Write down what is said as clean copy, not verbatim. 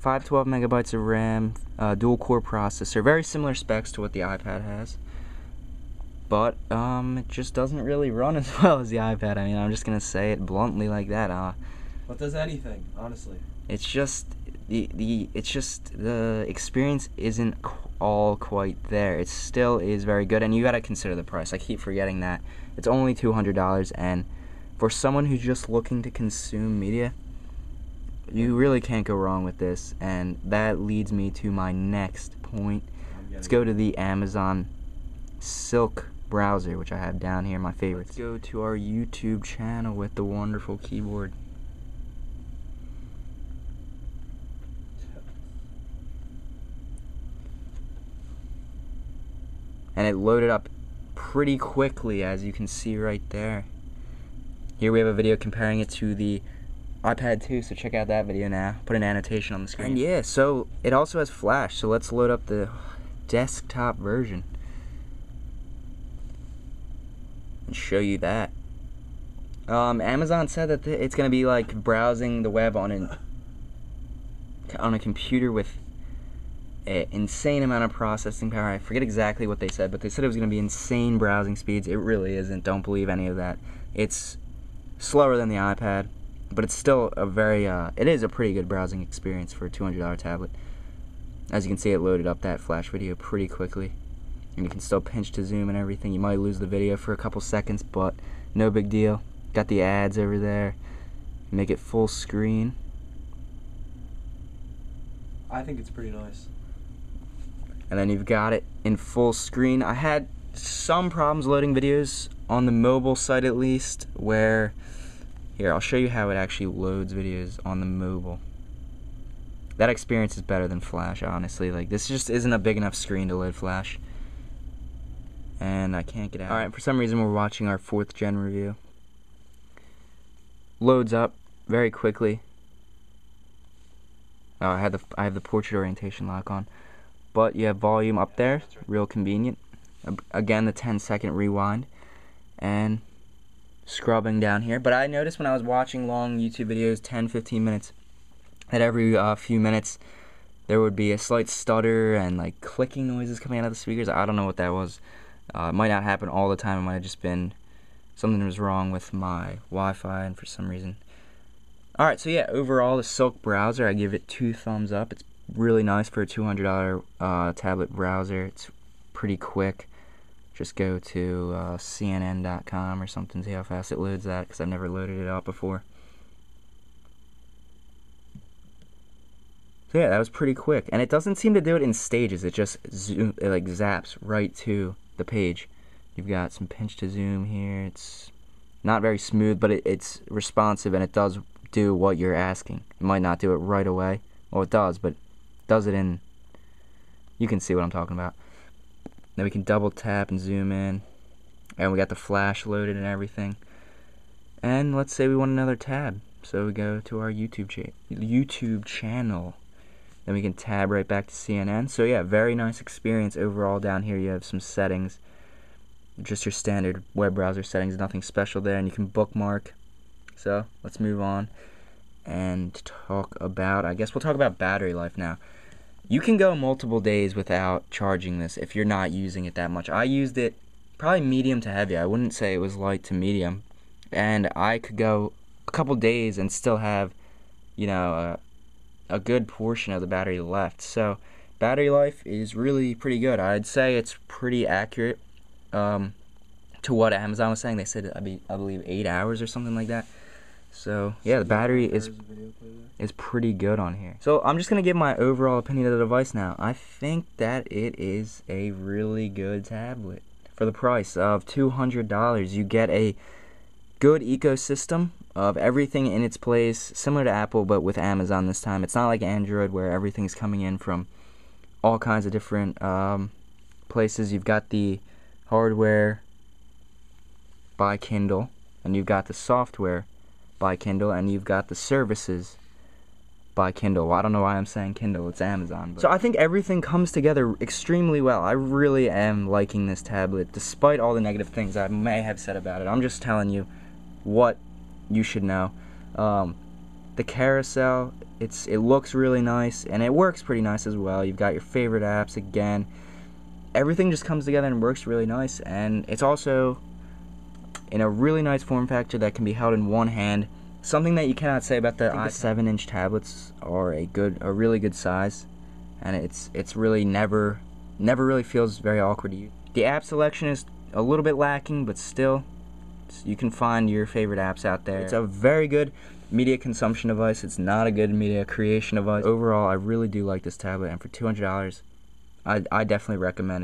512 megabytes of RAM, dual core processor, very similar specs to what the iPad has. But it just doesn't really run as well as the iPad. I mean, I'm just gonna say it bluntly like that. What does anything, honestly? It's just the experience isn't all quite there. It still is very good, and you gotta consider the price. I keep forgetting that it's only $200, and for someone who's just looking to consume media, you really can't go wrong with this. And that leads me to my next point. Let's go to the Amazon Silk browser, which I have down here, my favorites. Let's go to our YouTube channel with the wonderful keyboard. And it loaded up pretty quickly, as you can see right there. Here we have a video comparing it to the iPad 2, so check out that video now. Put an annotation on the screen. And yeah, so it also has Flash, so let's load up the desktop version and show you that. Amazon said that it's going to be like browsing the web on a computer with an insane amount of processing power. I forget exactly what they said, but they said it was going to be insane browsing speeds. It really isn't. Don't believe any of that. It's slower than the iPad, but it's still a very, it is a pretty good browsing experience for a $200 tablet. As you can see, it loaded up that Flash video pretty quickly. And you can still pinch to zoom and everything. You might lose the video for a couple seconds, but no big deal. Got the ads over there. Make it full screen. I think it's pretty nice. And then you've got it in full screen. I had some problems loading videos on the mobile site, at least, where, here, I'll show you how it actually loads videos on the mobile. That experience is better than Flash, honestly. Like, this just isn't a big enough screen to load Flash. And I can't get out. Alright, for some reason we're watching our 4th gen review. Loads up very quickly. Oh, I have the portrait orientation lock on. But you have volume up there, real convenient. Again, the 10-second rewind. And scrubbing down here. But I noticed when I was watching long YouTube videos, 10-15 minutes, that every few minutes there would be a slight stutter and like clicking noises coming out of the speakers. I don't know what that was. It might not happen all the time. It might have just been something was wrong with my Wi-Fi, and for some reason. Alright, so yeah, overall the Silk browser, I give it 2 thumbs up. It's really nice for a $200 tablet browser. It's pretty quick. Just go to CNN.com or something, see how fast it loads that, because I've never loaded it up before. So yeah, that was pretty quick, and it doesn't seem to do it in stages. It just it like zaps right to the page. You've got some pinch to zoom here. It's not very smooth, but it's responsive, and it does do what you're asking. It might not do it right away. Well, it does, but it does it in. You can see what I'm talking about. Then we can double tap and zoom in, and we got the Flash loaded and everything. And let's say we want another tab, so we go to our YouTube channel. Then we can tab right back to CNN. So yeah, very nice experience overall. Down here you have some settings, just your standard web browser settings, nothing special there, and you can bookmark. So let's move on and talk about, I guess we'll talk about battery life now. You can go multiple days without charging this if you're not using it that much. I used it probably medium to heavy. I wouldn't say it was light to medium. And I could go a couple days and still have, you know, a good portion of the battery left. So battery life is really pretty good. I'd say it's pretty accurate to what Amazon was saying. They said, I believe 8 hours or something like that. So yeah, the battery is pretty good on here. So I'm just going to give my overall opinion of the device now. I think that it is a really good tablet. For the price of $200, you get a good ecosystem of everything in its place, similar to Apple, but with Amazon this time. It's not like Android where everything's coming in from all kinds of different places. You've got the hardware by Kindle, and you've got the software by Kindle, and you've got the services by Kindle. Well, I don't know why I'm saying Kindle, it's Amazon. But. So I think everything comes together extremely well. I really am liking this tablet, despite all the negative things I may have said about it. I'm just telling you what you should know. The carousel, it looks really nice, and it works pretty nice as well. You've got your favorite apps again. Everything just comes together and works really nice, and it's also in a really nice form factor that can be held in one hand. Something that you cannot say about the 7-inch tablets are a really good size, and it's really never really feels very awkward to use. The app selection is a little bit lacking, but still, you can find your favorite apps out there. It's a very good media consumption device. It's not a good media creation device. Overall, I really do like this tablet, and for $200, I definitely recommend it.